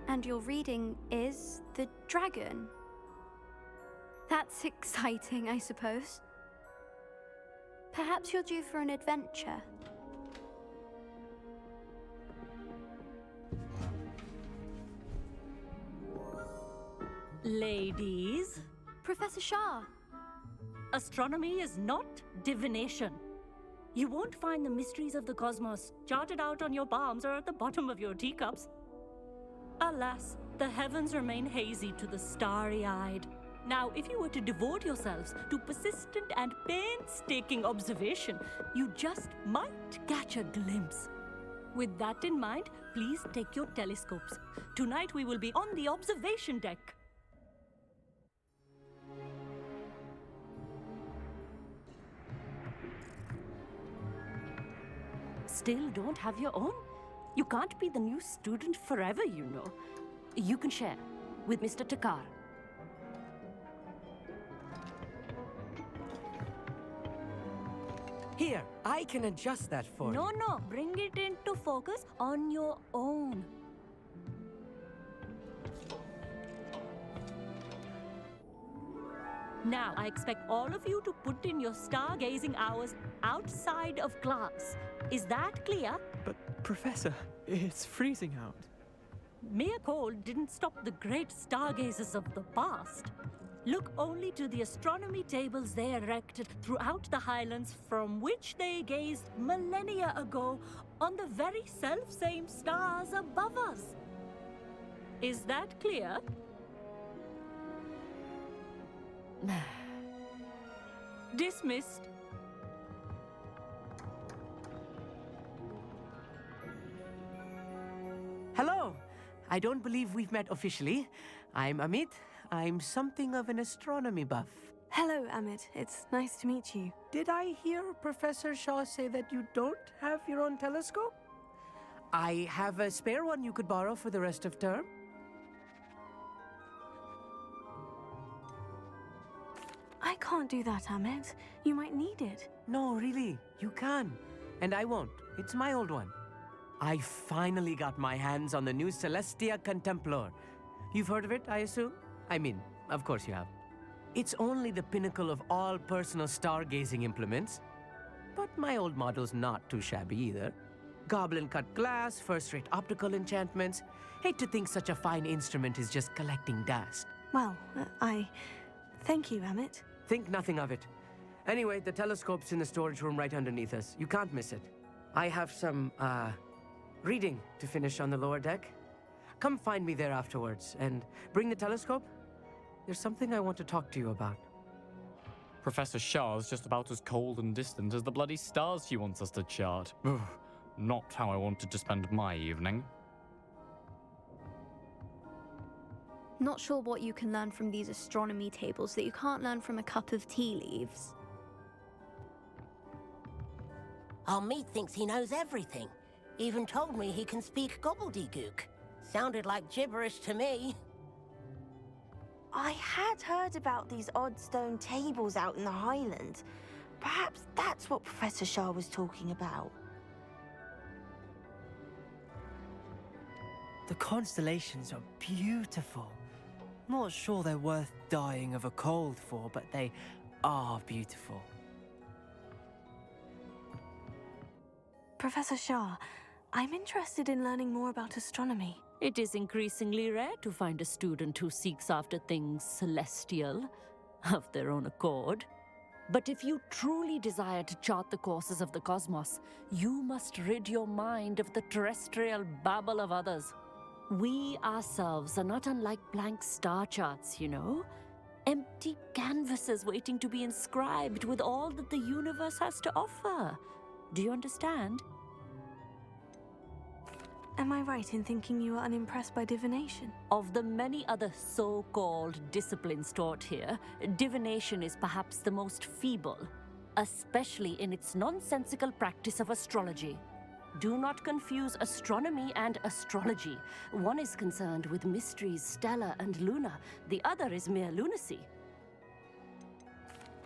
And your reading is the dragon. That's exciting, I suppose. Perhaps you're due for an adventure. Ladies, Professor Shah. astronomy is not divination. You won't find the mysteries of the cosmos charted out on your palms or at the bottom of your teacups. Alas, the heavens remain hazy to the starry-eyed. Now, if you were to devote yourselves to persistent and painstaking observation, you just might catch a glimpse. With that in mind, please take your telescopes. Tonight we will be on the observation deck. Still don't have your own? You can't be the new student forever, you know. You can share with Mr. Takar. Here, I can adjust that for you. No, bring it into focus on your own. Now, I expect all of you to put in your stargazing hours outside of class. Is that clear? But, Professor, it's freezing out. Mere cold didn't stop the great stargazers of the past. Look only to the astronomy tables they erected throughout the highlands from which they gazed millennia ago on the very self-same stars above us. Is that clear? Dismissed. Hello! I don't believe we've met officially. I'm Amit. I'm something of an astronomy buff. Hello, Amit. It's nice to meet you. Did I hear Professor Shaw say that you don't have your own telescope? I have a spare one you could borrow for the rest of term. I can't do that, Amit. You might need it. No, really, you can. And I won't. It's my old one. I finally got my hands on the new Celestia Contemplar. You've heard of it, I assume? I mean, of course you have. It's only the pinnacle of all personal stargazing implements. But my old model's not too shabby either. Goblin-cut glass, first-rate optical enchantments. Hate to think such a fine instrument is just collecting dust. Well, thank you, Amit. Think nothing of it. Anyway, the telescope's in the storage room right underneath us. You can't miss it. I have some, reading to finish on the lower deck. Come find me there afterwards, and bring the telescope. There's something I want to talk to you about. Professor Shah's just about as cold and distant as the bloody stars she wants us to chart. Ugh, not how I wanted to spend my evening. Not sure what you can learn from these astronomy tables that you can't learn from a cup of tea leaves. Amit thinks he knows everything. Even told me he can speak gobbledygook. Sounded like gibberish to me. I had heard about these odd stone tables out in the Highlands. Perhaps that's what Professor Shah was talking about. The constellations are beautiful. Not sure they're worth dying of a cold for, but they are beautiful. Professor Shah, I'm interested in learning more about astronomy. It is increasingly rare to find a student who seeks after things celestial, of their own accord. But if you truly desire to chart the courses of the cosmos, you must rid your mind of the terrestrial babble of others. We ourselves are not unlike blank star charts, you know. Empty canvases waiting to be inscribed with all that the universe has to offer. Do you understand? Am I right in thinking you are unimpressed by divination? Of the many other so-called disciplines taught here, divination is perhaps the most feeble, especially in its nonsensical practice of astrology. Do not confuse astronomy and astrology. One is concerned with mysteries stellar and lunar. The other is mere lunacy.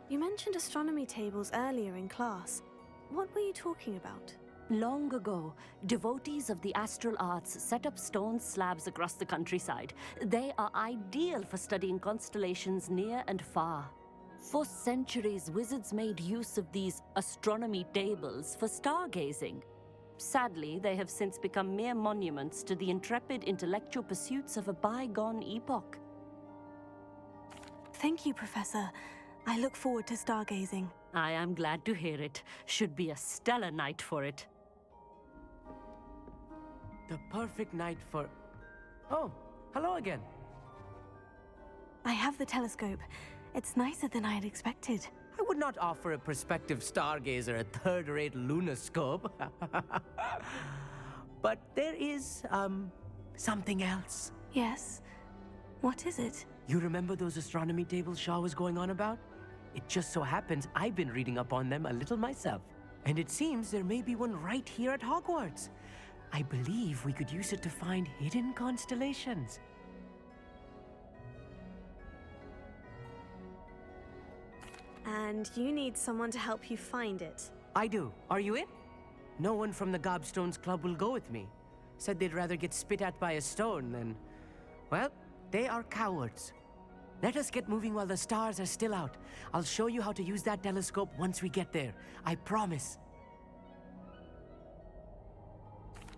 You mentioned astronomy tables earlier in class. What were you talking about? Long ago, devotees of the astral arts set up stone slabs across the countryside. They are ideal for studying constellations near and far. For centuries, wizards made use of these astronomy tables for stargazing. Sadly, they have since become mere monuments to the intrepid intellectual pursuits of a bygone epoch. Thank you, Professor. I look forward to stargazing. I am glad to hear it. Should be a stellar night for it. The perfect night for... Oh, hello again. I have the telescope. It's nicer than I had expected. I would not offer a prospective stargazer a third-rate lunoscope. But there is, something else. Yes? What is it? You remember those astronomy tables Shaw was going on about? It just so happens I've been reading up on them a little myself. And it seems there may be one right here at Hogwarts. I believe we could use it to find hidden constellations. And you need someone to help you find it. I do. Are you in? No one from the Gobstones Club will go with me. Said they'd rather get spit at by a stone than... Well, they are cowards. Let us get moving while the stars are still out. I'll show you how to use that telescope once we get there. I promise.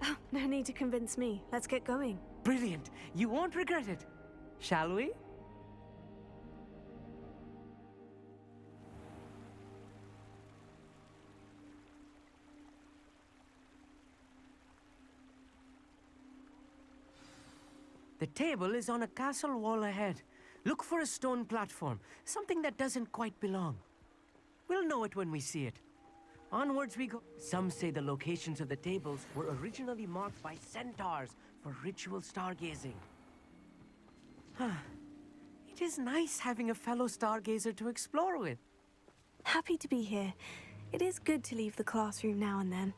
Oh, no need to convince me. Let's get going. Brilliant. You won't regret it. Shall we? The table is on a castle wall ahead. Look for a stone platform, something that doesn't quite belong. We'll know it when we see it. Onwards we go. Some say the locations of the tables were originally marked by centaurs for ritual stargazing. It is nice having a fellow stargazer to explore with. Happy to be here. It is good to leave the classroom now and then.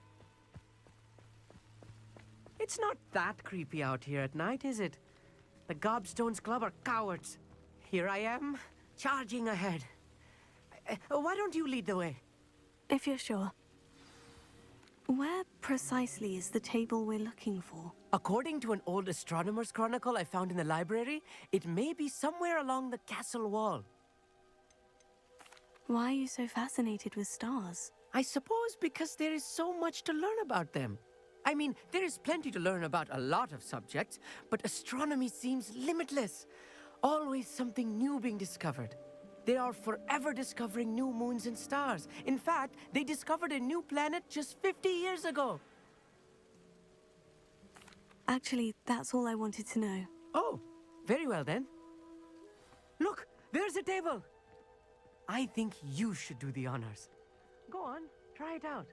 It's not that creepy out here at night, is it? The Gobstones Club are cowards. Here I am, charging ahead. Why don't you lead the way? If you're sure. Where precisely is the table we're looking for? According to an old astronomer's chronicle I found in the library, it may be somewhere along the castle wall. Why are you so fascinated with stars? I suppose because there is so much to learn about them. I mean, there is plenty to learn about a lot of subjects, but astronomy seems limitless. Always something new being discovered. They are forever discovering new moons and stars. In fact, they discovered a new planet just 50 years ago. Actually, that's all I wanted to know. Oh, very well then. Look, there's a table. I think you should do the honors. Go on, try it out.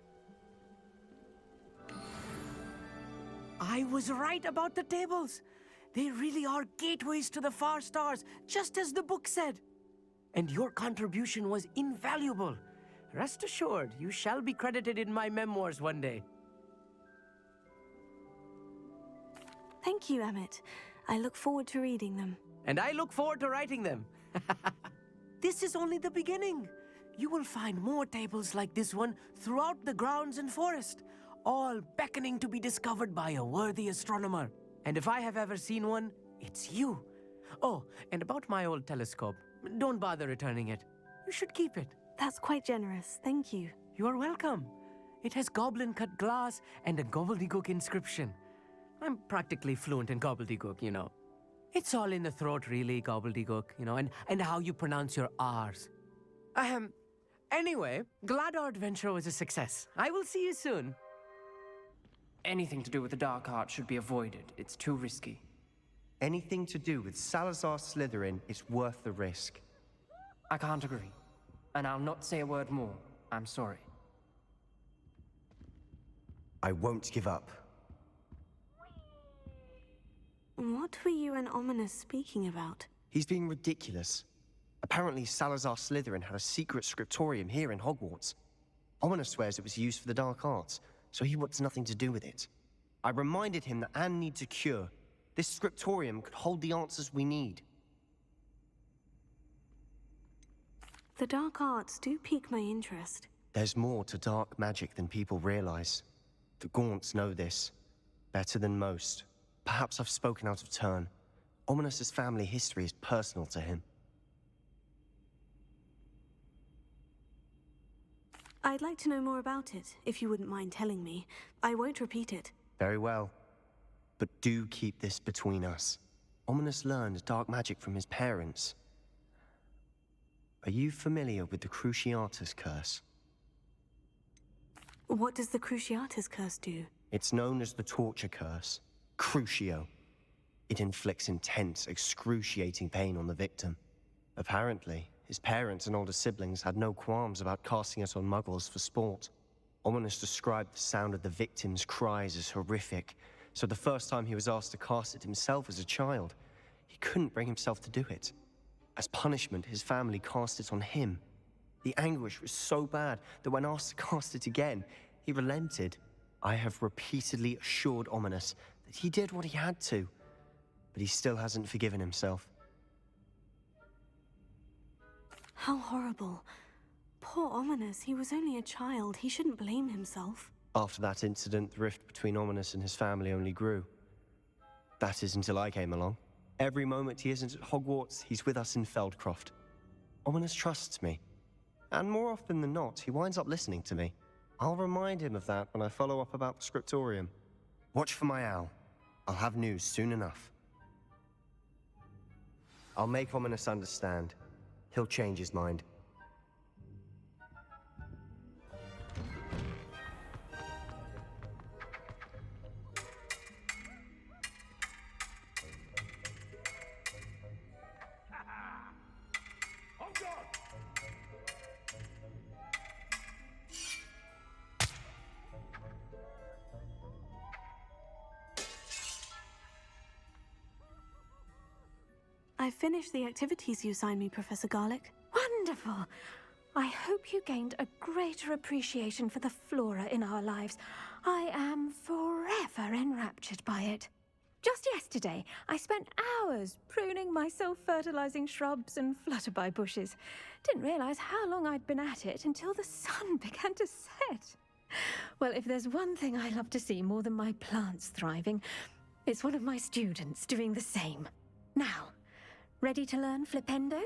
I was right about the tables. They really are gateways to the far stars, just as the book said. And your contribution was invaluable. Rest assured, you shall be credited in my memoirs one day. Thank you, Emmett. I look forward to reading them. And I look forward to writing them. This is only the beginning. You will find more tables like this one throughout the grounds and forest, all beckoning to be discovered by a worthy astronomer. And if I have ever seen one, it's you. Oh, and about my old telescope, don't bother returning it. You should keep it. That's quite generous. Thank you. You are welcome. It has goblin-cut glass and a gobbledygook inscription. I'm practically fluent in gobbledygook, you know. It's all in the throat, really, gobbledygook, you know, and how you pronounce your R's. Anyway, glad our adventure was a success. I will see you soon. Anything to do with the dark arts should be avoided. It's too risky. Anything to do with Salazar Slytherin is worth the risk. I can't agree. And I'll not say a word more. I'm sorry. I won't give up. What were you and Ominous speaking about? He's being ridiculous. Apparently, Salazar Slytherin had a secret scriptorium here in Hogwarts. Ominous swears it was used for the dark arts, so he wants nothing to do with it. I reminded him that Anne needs a cure. This scriptorium could hold the answers we need. The dark arts do pique my interest. There's more to dark magic than people realize. The Gaunts know this better than most. Perhaps I've spoken out of turn. Ominous's family history is personal to him. I'd like to know more about it, if you wouldn't mind telling me. I won't repeat it. Very well. But do keep this between us. Ominous learned dark magic from his parents. Are you familiar with the Cruciatus Curse? What does the Cruciatus Curse do? It's known as the Torture Curse. Crucio. It inflicts intense, excruciating pain on the victim. Apparently, his parents and older siblings had no qualms about casting it on muggles for sport. Ominous described the sound of the victim's cries as horrific, so the first time he was asked to cast it himself as a child, he couldn't bring himself to do it. As punishment, his family cast it on him. The anguish was so bad that when asked to cast it again, he relented. I have repeatedly assured Ominous that he did what he had to, but he still hasn't forgiven himself. How horrible. Poor Ominous, he was only a child. He shouldn't blame himself. After that incident, the rift between Ominous and his family only grew. That is until I came along. Every moment he isn't at Hogwarts, he's with us in Feldcroft. Ominous trusts me. And more often than not, he winds up listening to me. I'll remind him of that when I follow up about the scriptorium. Watch for my owl. I'll have news soon enough. I'll make Ominous understand. He'll change his mind. I finished the activities you assigned me, Professor Garlick. Wonderful! I hope you gained a greater appreciation for the flora in our lives. I am forever enraptured by it. Just yesterday, I spent hours pruning my self-fertilizing shrubs and flutterby bushes. Didn't realize how long I'd been at it until the sun began to set. Well, if there's one thing I love to see more than my plants thriving, it's one of my students doing the same. Now, ready to learn Flipendo?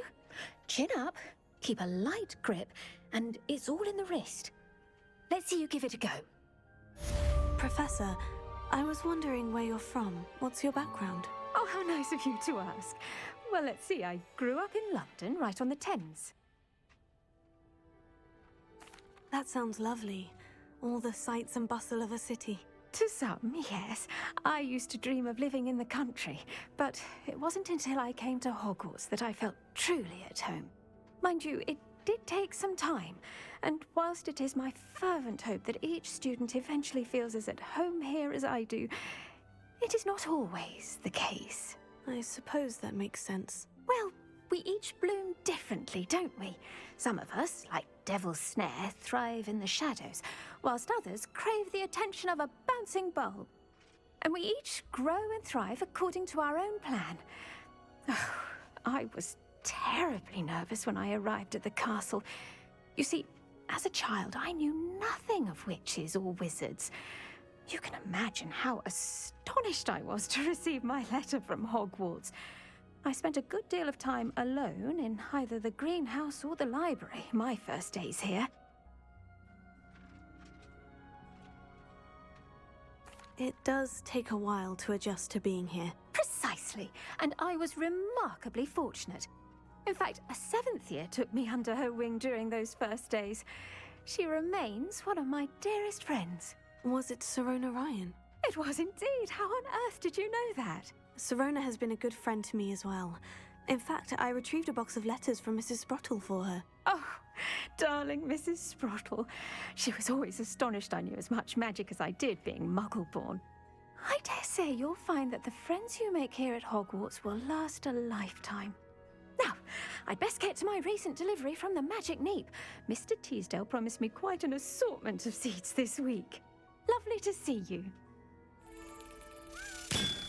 Chin up, keep a light grip, and it's all in the wrist. Let's see you give it a go. Professor, I was wondering where you're from. What's your background? Oh, how nice of you to ask. Well, let's see. I grew up in London, right on the Thames. That sounds lovely. All the sights and bustle of a city. To some, yes. I used to dream of living in the country, but it wasn't until I came to Hogwarts that I felt truly at home. Mind you, it did take some time, and whilst it is my fervent hope that each student eventually feels as at home here as I do, it is not always the case. I suppose that makes sense. Well, we each bloom differently, don't we? Some of us, like Devil's Snare, thrive in the shadows, whilst others crave the attention of a bouncing bulb. And we each grow and thrive according to our own plan. Oh, I was terribly nervous when I arrived at the castle. You see, as a child, I knew nothing of witches or wizards. You can imagine how astonished I was to receive my letter from Hogwarts. I spent a good deal of time alone in either the greenhouse or the library my first days here. It does take a while to adjust to being here. Precisely, and I was remarkably fortunate. In fact, a 7th year took me under her wing during those first days. She remains one of my dearest friends. Was it Sirona Ryan? It was indeed. How on earth did you know that? Sirona has been a good friend to me as well. In fact, I retrieved a box of letters from Mrs. Sprottle for her. Oh, darling Mrs. Sprottle. She was always astonished I knew as much magic as I did, being Muggle-born. I dare say you'll find that the friends you make here at Hogwarts will last a lifetime. Now, I'd best get to my recent delivery from the Magic Neep. Mr. Teasdale promised me quite an assortment of seeds this week. Lovely to see you.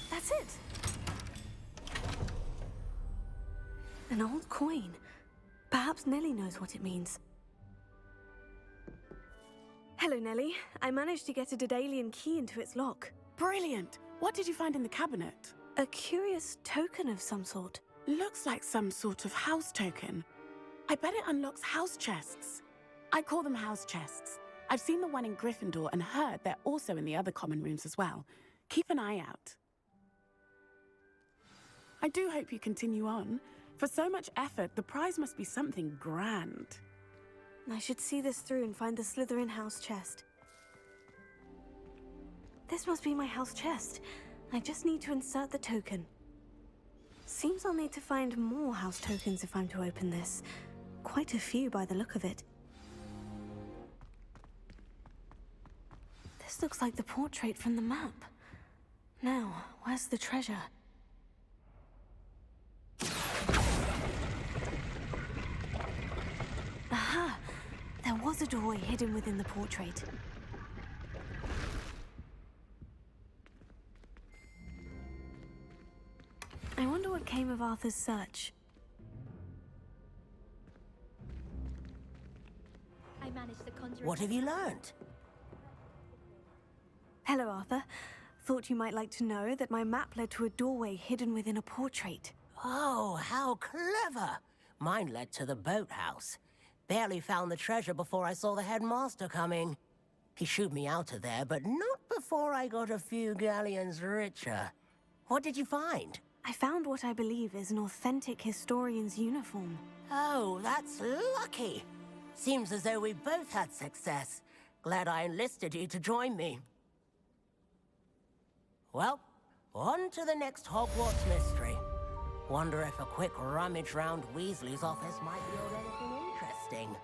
That's it. An old coin. Perhaps Nellie knows what it means. Hello, Nellie. I managed to get a Daedalian key into its lock. Brilliant! What did you find in the cabinet? A curious token of some sort. Looks like some sort of house token. I bet it unlocks house chests. I call them house chests. I've seen the one in Gryffindor and heard they're also in the other common rooms as well. Keep an eye out. I do hope you continue on. For so much effort, the prize must be something grand. I should see this through and find the Slytherin house chest. This must be my house chest. I just need to insert the token. Seems I'll need to find more house tokens if I'm to open this. Quite a few by the look of it. This looks like the portrait from the map. Now, where's the treasure? Aha! There was a doorway hidden within the portrait. I wonder what came of Arthur's search. I managed to conjure. What have you learned? Hello, Arthur. Thought you might like to know that my map led to a doorway hidden within a portrait. Oh, how clever! Mine led to the boathouse. Barely found the treasure before I saw the headmaster coming. He shooed me out of there, but not before I got a few galleons richer. What did you find? I found what I believe is an authentic historian's uniform. Oh, that's lucky. Seems as though we both had success. Glad I enlisted you to join me. Well, on to the next Hogwarts mystery. Wonder if a quick rummage round Weasley's office might yield anything interesting.